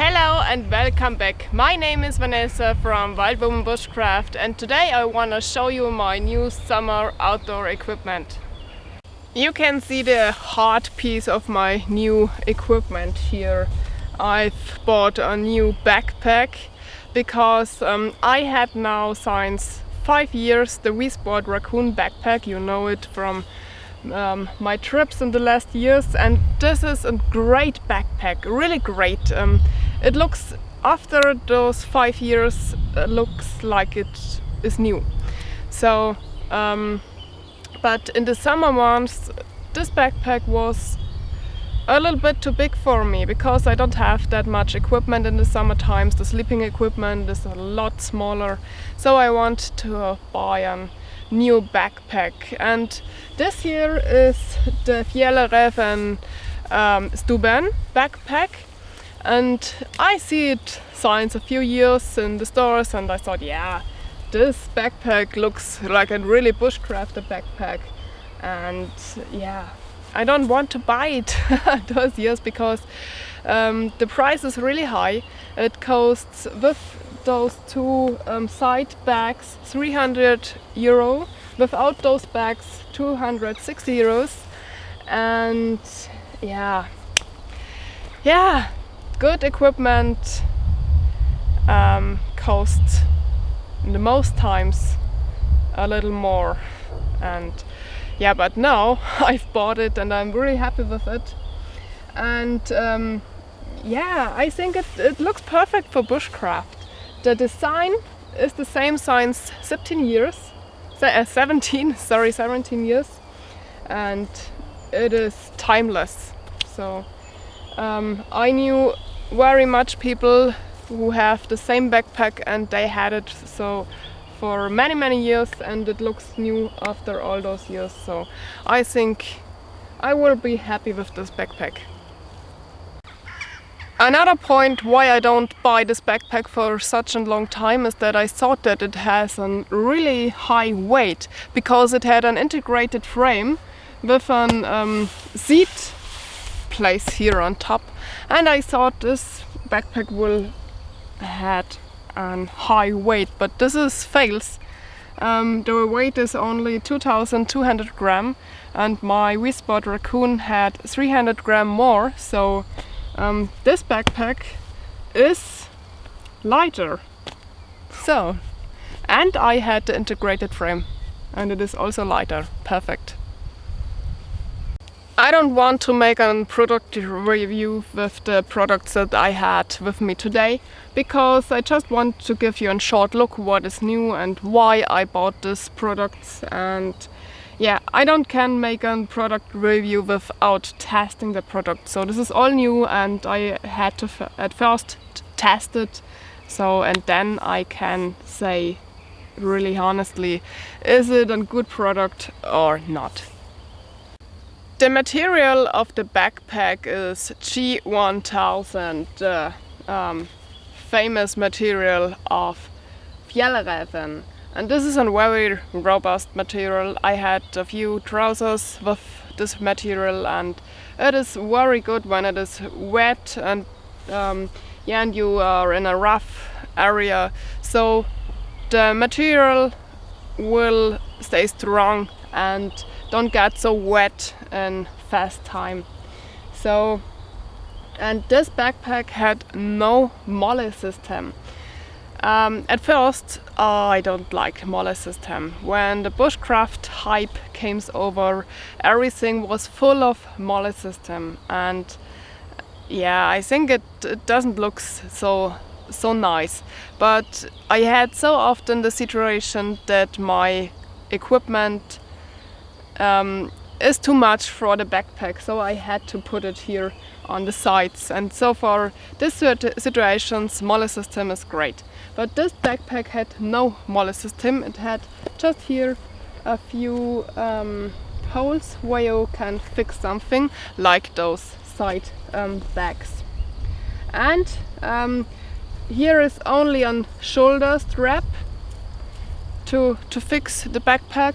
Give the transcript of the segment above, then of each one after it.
Hello and welcome back. My name is Vanessa from Bushcraft and today I want to show you my new summer outdoor equipment. You can see the heart piece of my new equipment here. I've bought a new backpack because I had now since 5 years the WeSport Raccoon backpack. You know it from my trips in the last years, and this is a great backpack, really great. It looks, after those 5 years, looks like it is new. So, but in the summer months, this backpack was a little bit too big for me because I don't have that much equipment in the summer times. The sleeping equipment is a lot smaller, so I want to buy a new backpack, and this here is the Fjällräven Stubben backpack, and I see it since a few years in the stores, and I thought, yeah, this backpack looks like a really bushcrafted backpack, and yeah, I don't want to buy it those years because the price is really high. It costs with those two side bags 300 euro, without those bags 260 euros, and yeah, good equipment costs the most times a little more, and yeah, but now I've bought it and I'm really happy with it, and yeah, I think it looks perfect for bushcraft. The design is the same since 17 years, and it is timeless. So I knew very much people who have the same backpack and they had it so for many years, and it looks new after all those years. So I think I will be happy with this backpack. Another point why I don't buy this backpack for such a long time is that I thought that it has a really high weight because it had an integrated frame with a seat place here on top, and I thought this backpack will had a high weight, but this is fails. The weight is only 2,200 gram, and my WeSport Raccoon had 300 gram more, so this backpack is lighter. So, and I had the integrated frame, and it is also lighter. Perfect. I don't want to make a product review with the products that I had with me today, because I just want to give you a short look what is new and why I bought these products. And yeah, I can make a product review without testing the product. So this is all new, and I had to at first test it. So, and then I can say really honestly, is it a good product or not? The material of the backpack is G1000, famous material of Fjällräven. And this is a very robust material. I had a few trousers with this material, and it is very good when it is wet and yeah, and you are in a rough area. So the material will stay strong and don't get so wet in fast time. So, and this backpack had no molly system. At first I don't like molly system. When the bushcraft hype came over, everything was full of molly system, and yeah, I think it doesn't look so nice. But I had so often the situation that my equipment is too much for the backpack, so I had to put it here on the sides, and so for this situations molly system is great. But this backpack had no molly system. It had just here a few holes where you can fix something like those side bags, and here is only a shoulder strap to fix the backpack.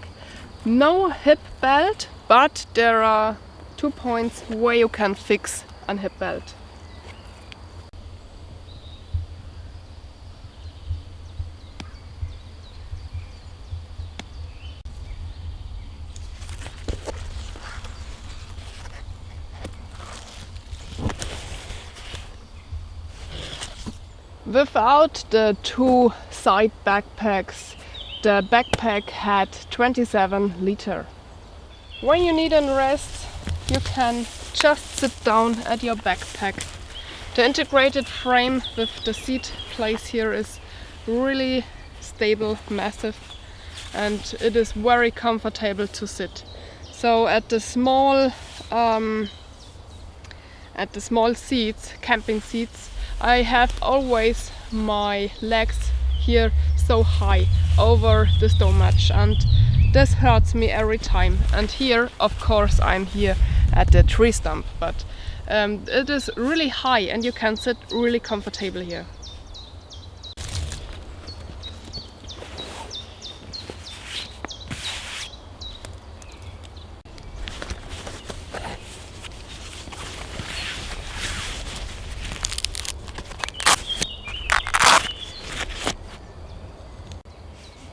No hip belt, but there are 2 points where you can fix a hip belt. Without the two side backpacks, the backpack had 27 liter. When you need a rest, you can just sit down at your backpack. The integrated frame with the seat place here is really stable, massive, and it is very comfortable to sit. So at the small seats, camping seats, I have always my legs here so high over the stomach, and this hurts me every time. And here, of course, I'm here at the tree stump, but it is really high and you can sit really comfortable here.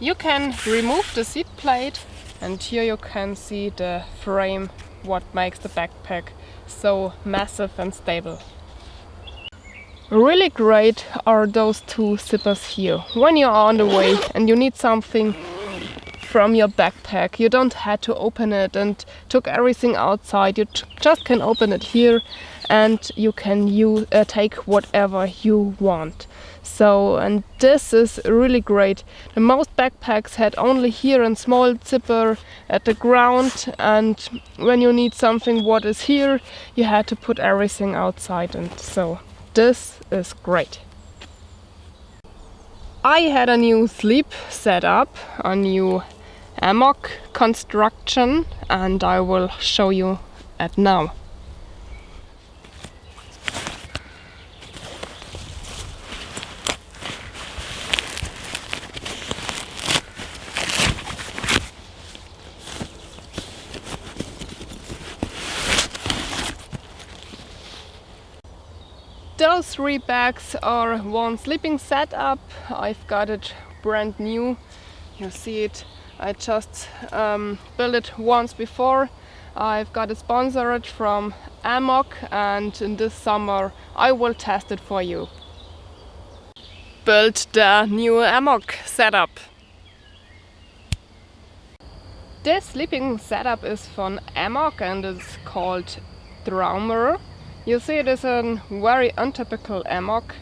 You can remove the seat plate, and here you can see the frame, what makes the backpack so massive and stable. Really great are those two zippers here. When you are on the way and you need something from your backpack, you don't have to open it and took everything outside. You just can open it here and you can take whatever you want. So, and this is really great. The most backpacks had only here a small zipper at the ground, and when you need something what is here, you had to put everything outside, and so this is great. I had a new sleep setup, a new Amok construction, and I will show you it now. Those three bags are one sleeping setup. I've got it brand new. You see it. I just built it once before. I've got it sponsored from Amok, and in this summer I will test it for you. Built the new Amok setup. This sleeping setup is from Amok and it's called Draumr. You see, it is a very untypical Amok.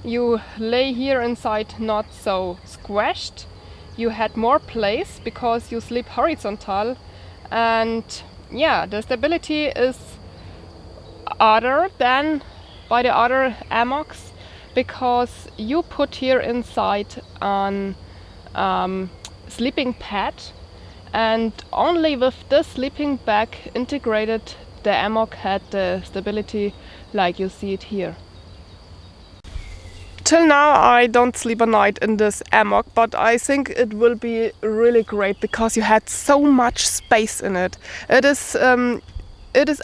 You lay here inside not so squashed. You had more place because you sleep horizontal, and yeah, the stability is other than by the other Amoks, because you put here inside an sleeping pad, and only with this sleeping bag integrated the Amok had the stability like you see it here. Till now I don't sleep a night in this Amok, but I think it will be really great because you had so much space in it. It is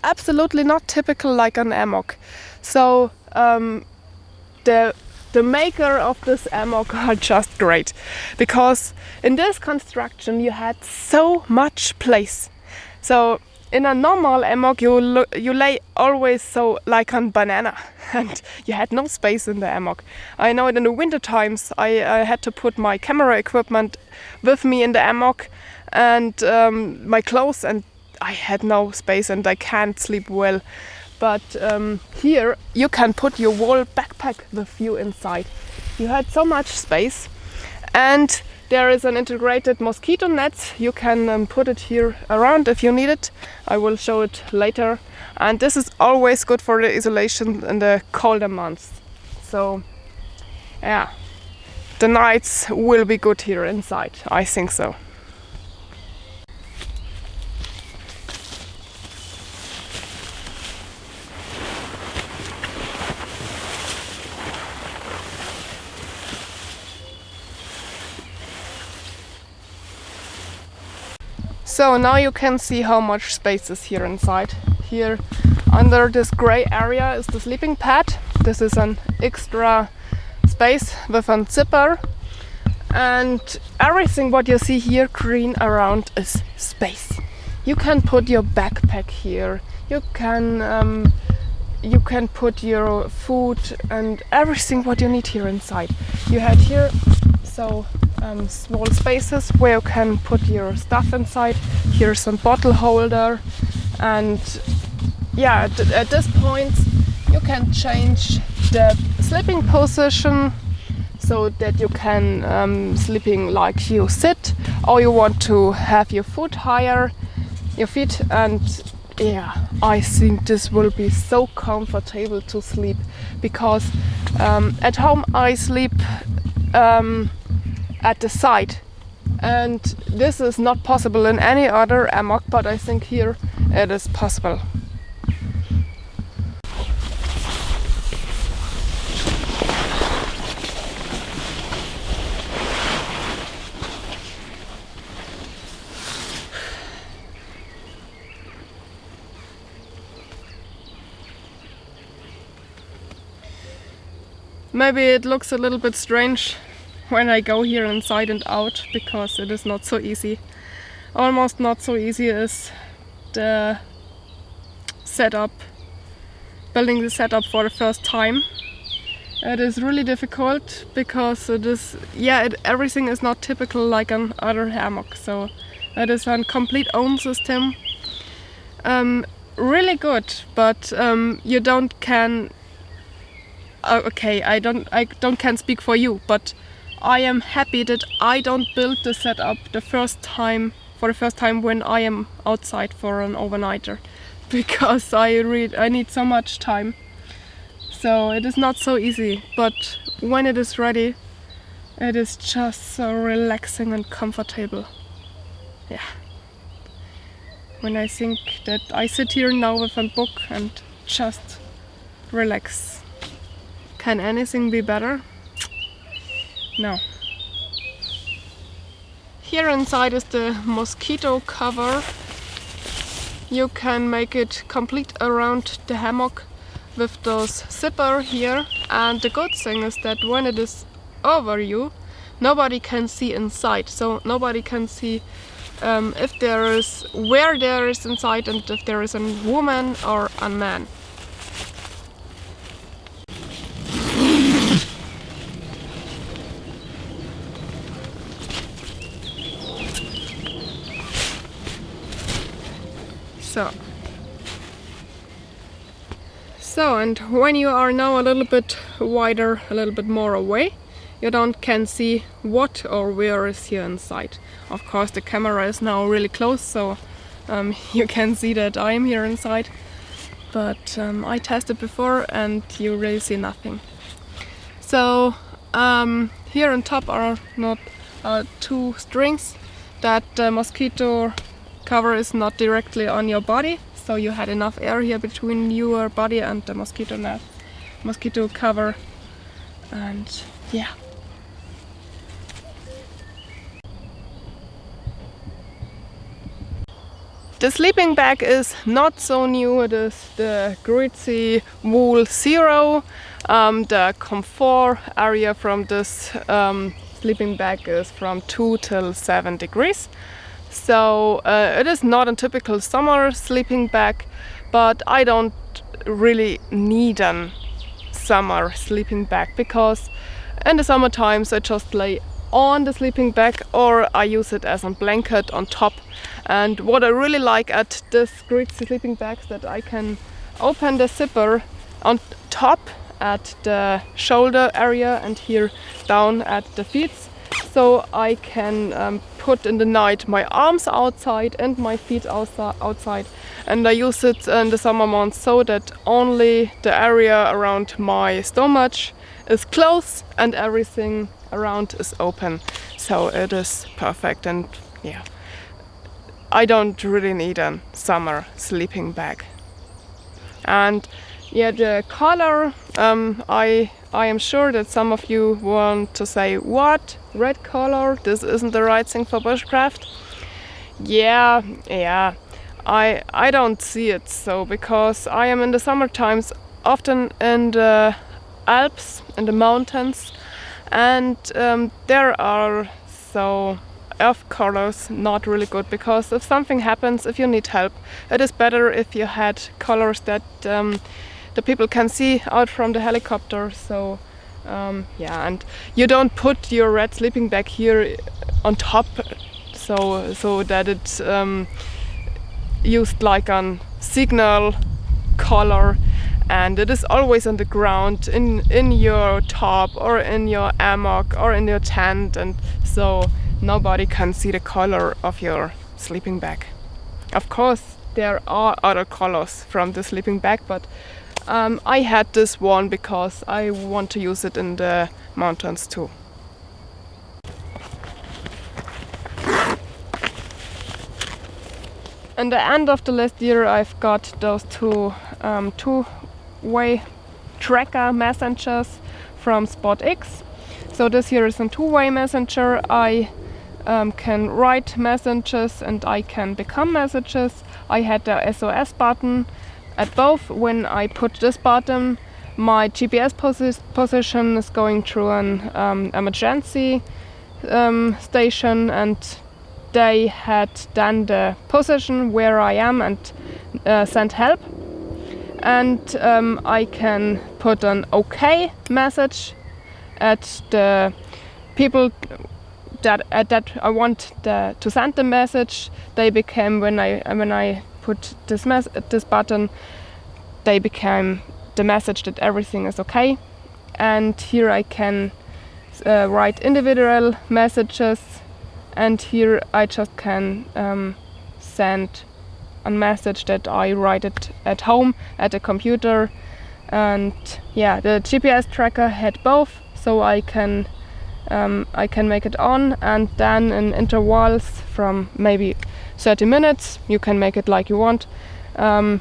absolutely not typical like an Amok. So the maker of this Amok are just great, because in this construction you had so much place. So in a normal Amok you lay always so like a banana and you had no space in the Amok. I know it in the winter times I had to put my camera equipment with me in the Amok and my clothes, and I had no space and I can't sleep well. But here you can put your whole backpack with you inside. You had so much space, and there is an integrated mosquito net. You can put it here around if you need it. I will show it later. And this is always good for the isolation in the colder months. So yeah, the nights will be good here inside. I think so. So now you can see how much space is here inside. Here under this grey area is the sleeping pad. This is an extra space with a zipper, and everything what you see here green around is space. You can put your backpack here. You can you can put your food and everything what you need here inside. You had here small spaces where you can put your stuff inside. Here's some bottle holder, and yeah, at this point you can change the sleeping position so that you can sleeping like you sit, or you want to have your foot higher, your feet, and yeah, I think this will be so comfortable to sleep, because at home I sleep at the side, and this is not possible in any other Amok, but I think here it is possible. Maybe it looks a little bit strange when I go here inside and out, because it is not so easy. Almost not so easy as the setup, building the setup for the first time. It is really difficult because it is, everything is not typical like an other hammock. So it is a complete own system. Really good, but you don't can. Okay, I don't can speak for you, but I am happy that I don't build the setup for the first time when I am outside for an overnighter, because I need so much time. So it is not so easy, but when it is ready, it is just so relaxing and comfortable. Yeah. When I think that I sit here now with a book and just relax. Can anything be better? No. Here inside is the mosquito cover. You can make it complete around the hammock with those zipper here, and the good thing is that when it is over you, nobody can see inside, so nobody can see if there is, where there is inside, and if there is a woman or a man. So, and when you are now a little bit wider, a little bit more away, you can see what or where is here inside. Of course, the camera is now really close, so you can see that I am here inside. But I tested before, and you really see nothing. So here on top are not two strings, that the mosquito cover is not directly on your body, so you had enough air here between your body and the mosquito net, mosquito cover, and yeah. The sleeping bag is not so new. It is the Grüezi Wool Zero. The comfort area from this sleeping bag is from 2 till 7 degrees. So it is not a typical summer sleeping bag, but I don't really need a summer sleeping bag, because in the summer times I just lay on the sleeping bag, or I use it as a blanket on top. And what I really like at this Grüezi sleeping bags, that I can open the zipper on top at the shoulder area and here down at the feet, so I can put in the night my arms outside and my feet outside. And I use it in the summer months so that only the area around my stomach is closed and everything around is open. So it is perfect, and yeah, I don't really need a summer sleeping bag. And yeah, the color, I am sure that some of you want to say, what? Red color? This isn't the right thing for bushcraft? Yeah, I don't see it so, because I am in the summer times often in the Alps, in the mountains, and there are so earth colors not really good, because if something happens, if you need help, it is better if you had colors that the people can see out from the helicopter. So yeah, and you don't put your red sleeping bag here on top, so that it's used like a signal color, and it is always on the ground in your tarp or in your Amok or in your tent, and so nobody can see the color of your sleeping bag. Of course there are other colors from the sleeping bag, but I had this one because I want to use it in the mountains too. At the end of the last year I've got those two-way tracker messengers from SpotX. So this here is a two-way messenger. I can write messages and I can become messages. I had the SOS button at both. When I put this button, my GPS position is going through an emergency station, and they had done the position where I am and sent help. And I can put an OK message at the people that I want to send the message. They became, when I put this button, they became the message that everything is okay. And here I can write individual messages, and here I just can send a message that I write it at home at the computer. And yeah, the GPS tracker had both, so I can make it on, and then in intervals from maybe 30 minutes, you can make it like you want, the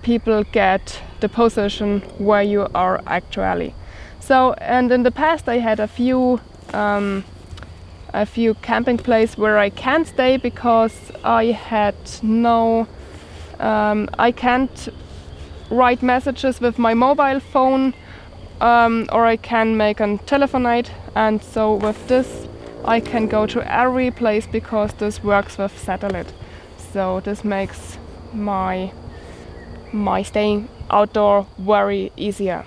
people get the position where you are actually. So, and in the past I had a few camping places where I can't stay because I had no, I can't write messages with my mobile phone, or I can make a telephonate, and so with this I can go to every place because this works with satellite. So this makes my staying outdoor very easier.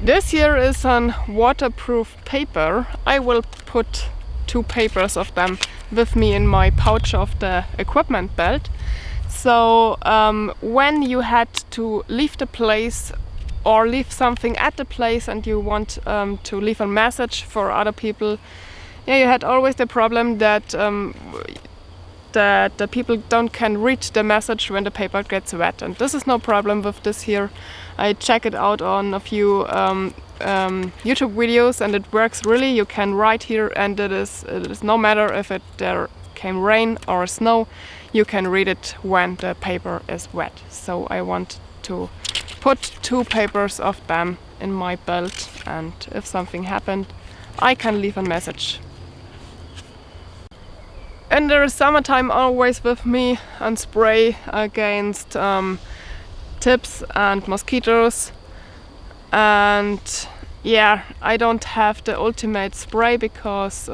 This here is a waterproof paper. I will put 2 papers of them with me in my pouch of the equipment belt. So when you had to leave the place or leave something at the place and you want to leave a message for other people, yeah, you had always the problem that the people can read the message when the paper gets wet, and this is no problem with this here. I check it out on a few YouTube videos, and it works really. You can write here, and it is no matter if there came rain or snow, you can read it when the paper is wet. So I want to put 2 papers of them in my belt, and if something happened, I can leave a message. In the summertime, always with me and spray against ticks and mosquitoes. And yeah, I don't have the ultimate spray because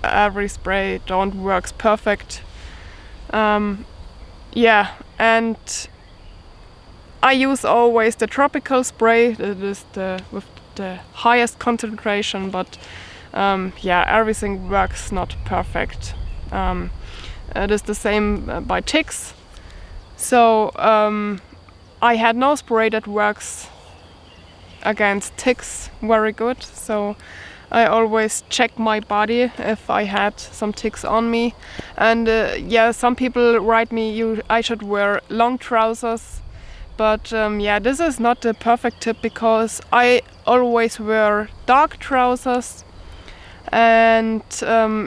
every spray don't works perfect. Yeah, and I use always the tropical spray. It is with the highest concentration, but yeah, everything works not perfect. It is the same by ticks. So I had no spray that works against ticks very good. So I always check my body if I had some ticks on me. And yeah, some people write me I should wear long trousers. But yeah, this is not the perfect tip because I always wear dark trousers. And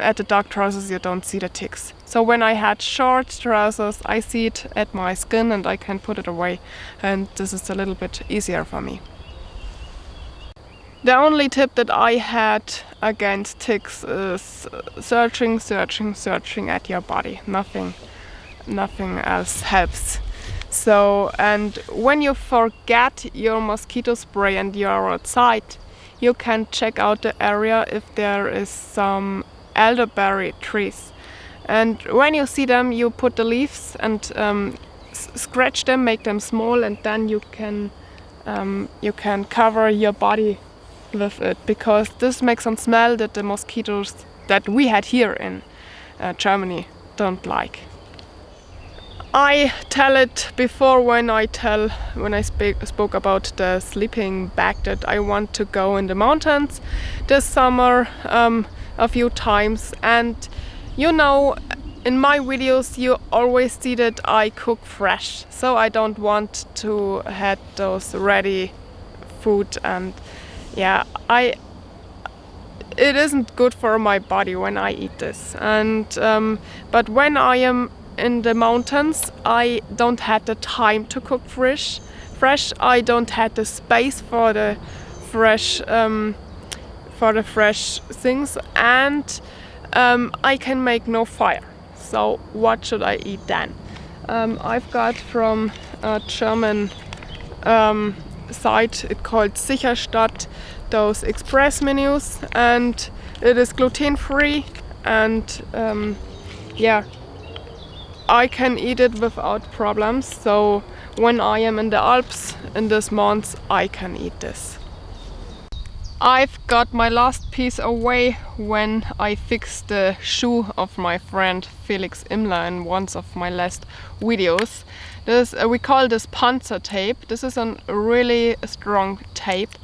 at the dark trousers you don't see the ticks. So when I had short trousers, I see it at my skin and I can put it away, and this is a little bit easier for me. The only tip that I had against ticks is searching at your body. Nothing else helps. So, and when you forget your mosquito spray and you are outside, you can check out the area if there is some elderberry trees. And when you see them, you put the leaves and scratch them, make them small, and then you can cover your body with it, because this makes some smell that the mosquitoes that we had here in Germany don't like. I tell it before when I spoke about the sleeping bag that I want to go in the mountains this summer a few times, and you know, in my videos you always see that I cook fresh, so I don't want to have those ready food, and yeah, it isn't good for my body when I eat this. And but when I am in the mountains, I don't have the time to cook fresh. I don't have the space for the fresh things, and I can make no fire. So what should I eat then? I've got from a German site, it's called Sicherstadt, those express menus, and it is gluten-free, and yeah, I can eat it without problems. So when I am in the Alps in this month, I can eat this. I've got my last piece away when I fixed the shoe of my friend Felix Imler in one of my last videos. We call this Panzer tape. This is a really strong tape,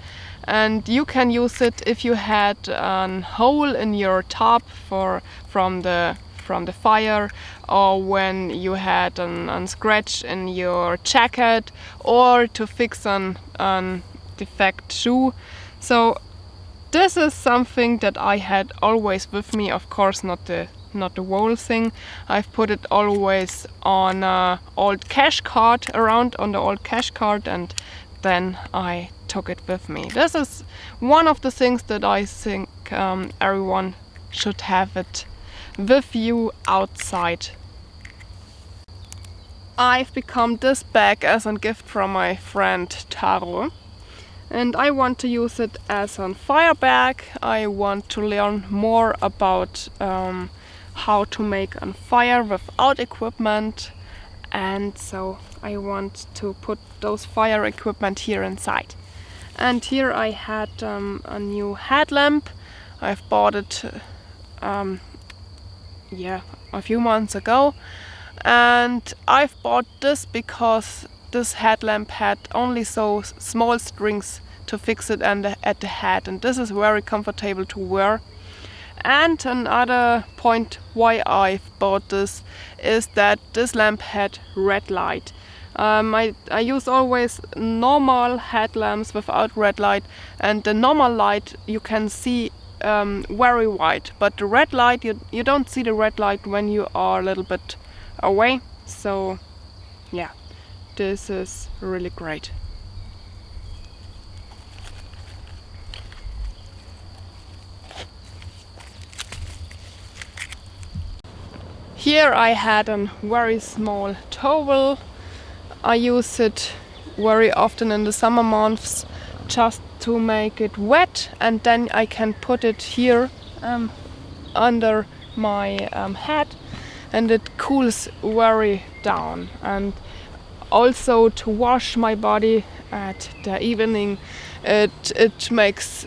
and you can use it if you had a hole in your tarp from the fire, or when you had a scratch in your jacket, or to fix an defect shoe. So this is something that I had always with me. Of course, not the whole thing. I've put it always on an old cash card, around on the old cash card, and then I took it with me. This is one of the things that I think everyone should have it with you outside. I've become this bag as a gift from my friend Taro, and I want to use it as a fire bag. I want to learn more about how to make a fire without equipment, and so I want to put those fire equipment here inside. And here I had a new headlamp. I've bought it yeah, a few months ago, and I've bought this because this headlamp had only so small strings to fix it at the head, and this is very comfortable to wear. And another point why I've bought this is that this lamp had red light. I use always normal headlamps without red light, and the normal light you can see very white, but the red light, you don't see the red light when you are a little bit away. So yeah, this is really great. Here I had a very small towel. I use it very often in the summer months just to make it wet, and then I can put it here under my head, and it cools very down. And also to wash my body at the evening, it makes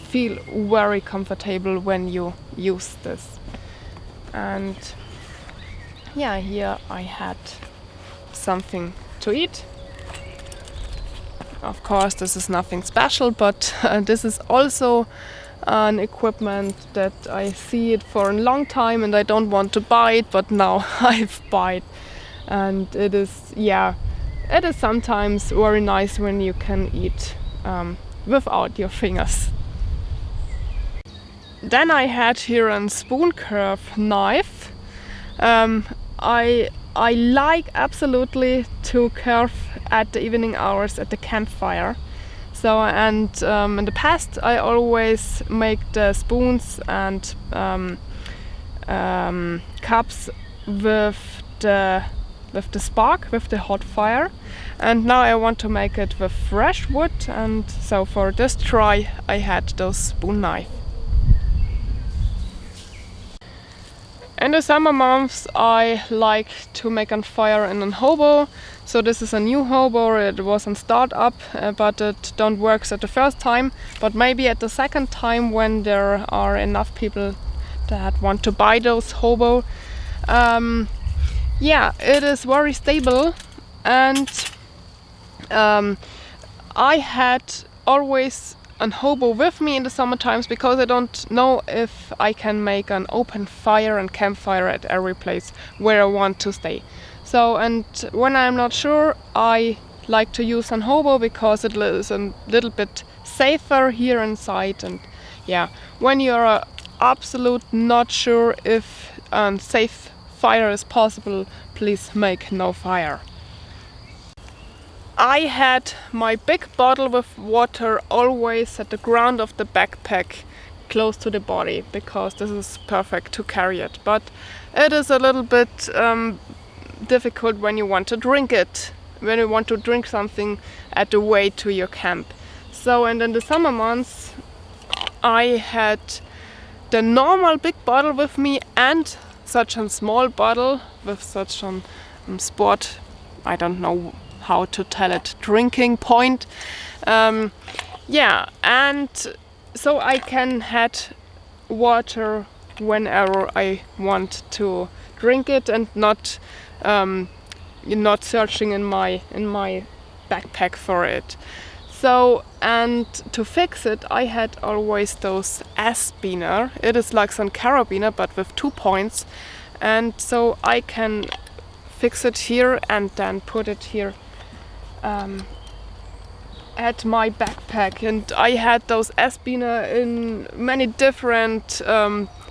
feel very comfortable when you use this. And yeah, here I had something to eat. Of course, this is nothing special, but this is also an equipment that I see it for a long time and I don't want to buy it, but now I've bought it. And it is, yeah, it is sometimes very nice when you can eat without your fingers. Then I had here a spoon curve knife. I like absolutely to carve at the evening hours at the campfire. So, and in the past I always make the spoons and cups with the spark, with the hot fire. And now I want to make it with fresh wood, and so for this try I had those spoon knife. In the summer months I like to make a fire in a hobo. So this is a new hobo, it was a startup, but it don't work at the first time. But maybe at the second time, when there are enough people that want to buy those hobo. Yeah, it is very stable, and I had always an hobo with me in the summer times, because I don't know if I can make an open fire and campfire at every place where I want to stay. So, and when I'm not sure, I like to use an hobo because it is a little bit safer here inside. And yeah, when you're absolute not sure if a safe fire is possible, please make no fire. I had my big bottle with water always at the ground of the backpack, close to the body, because this is perfect to carry it. But it is a little bit difficult when you want to drink it, when you want to drink something at the way to your camp. So, and in the summer months I had the normal big bottle with me and such a small bottle with such a sport, I don't know how to tell it, drinking point. Yeah, and so I can had water whenever I want to drink it, and not searching in my backpack for it. So, and to fix it, I had always those S-spinner. It is like some carabiner but with 2 points, and so I can fix it here and then put it here at my backpack. And I had those S-spinner in many different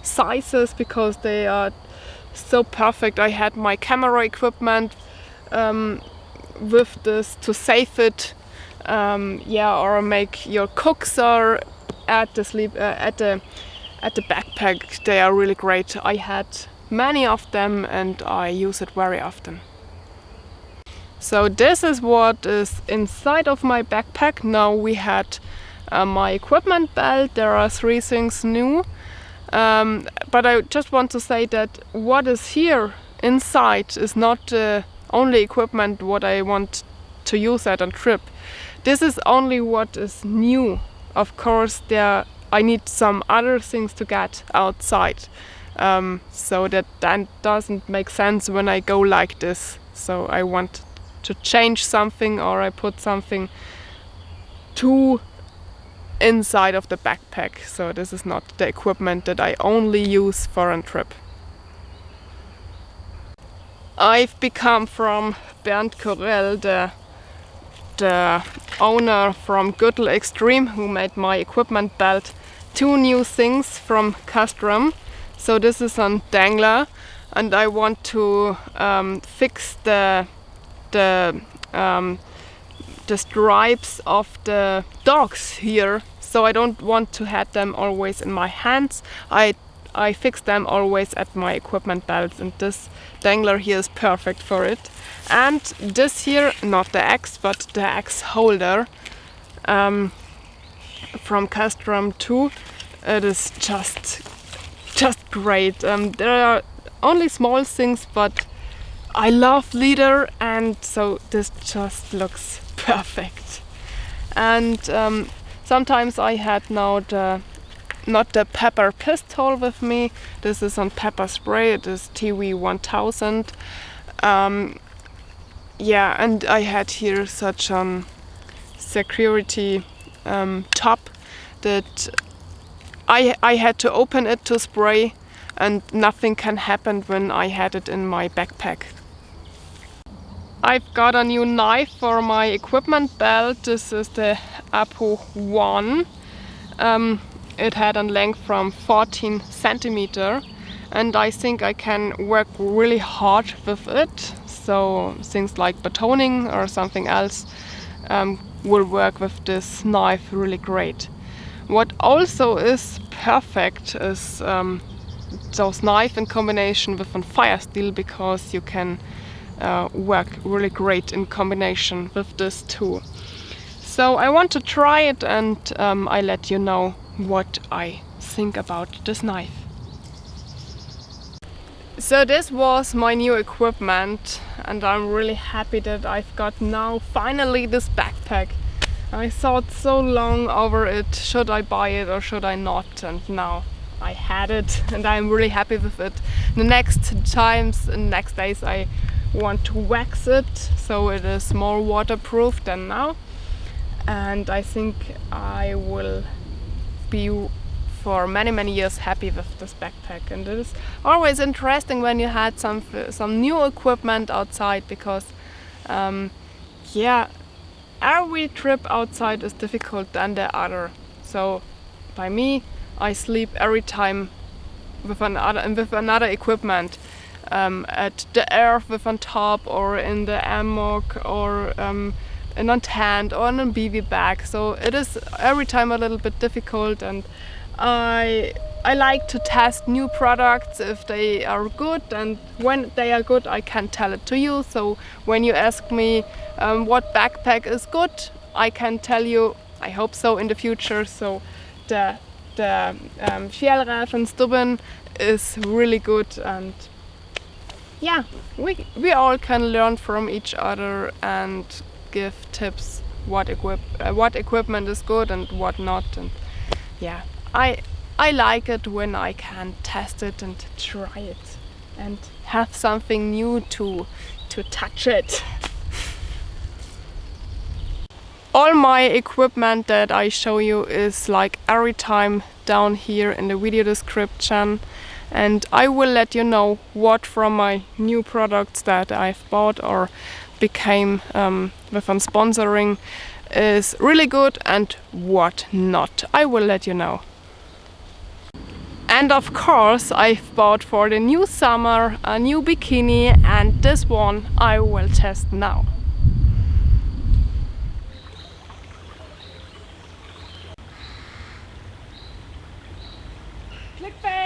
sizes because they are so perfect. I had my camera equipment with this to save it. Yeah, or make your cooks or at the backpack. They are really great. I had many of them and I use it very often. So this is what is inside of my backpack. Now we had my equipment belt. There are 3 things new, but I just want to say that what is here inside is not the only equipment what I want to use at a trip. This is only what is new. Of course, I need some other things to get outside, so that doesn't make sense when I go like this. So I want to change something, or I put something to inside of the backpack. So this is not the equipment that I only use for a trip. I've become from Bernd Corell, the owner from Gürtel Extreme, who made my equipment belt, 2 new things from Casstrom. So this is a Dengler, and I want to fix the stripes of the dogs here. So I don't want to have them always in my hands. I fix them always at my equipment belt, and this Dengler here is perfect for it. And this here, not the axe, but the axe holder from Casstrom too. It is just great. There are only small things, but I love leather, and so this just looks perfect. And sometimes I had now not the pepper pistol with me. This is on Pfepperspray. It is TV1000. Yeah, and I had here such a security top that I had to open it to spray, and nothing can happen when I had it in my backpack. I've got a new knife for my equipment belt. This is the Apo 1. It had a length from 14 centimeter, and I think I can work really hard with it. So things like batoning or something else will work with this knife really great. What also is perfect is those knife in combination with a fire steel, because you can work really great in combination with this too. So I want to try it, and I let you know what I think about this knife. So this was my new equipment, and I'm really happy that I've got now finally this backpack. I thought so long over it, should I buy it or should I not, and now I had it and I'm really happy with it. The next days I want to wax it so it is more waterproof than now, and I think I will be for many years happy with this backpack. And it is always interesting when you had some new equipment outside, because yeah, every trip outside is difficult than the other. So by me, I sleep every time with another equipment, at the earth with a Tarp, or in the Amok, or in a tent, or in a Bivy bag. So it is every time a little bit difficult, and I like to test new products if they are good, and when they are good I can tell it to you. So when you ask me what backpack is good, I can tell you, I hope so in the future. So the Fjällräven Stubben is really good, and yeah, we all can learn from each other and give tips what equipment is good and what not. And yeah, I like it when I can test it and try it and have something new to touch it. All my equipment that I show you is like every time down here in the video description, and I will let you know what from my new products that I've bought or became with a sponsoring is really good and what not. I will let you know. And of course I've bought for the new summer a new bikini, and this one I will test now. Clickbait!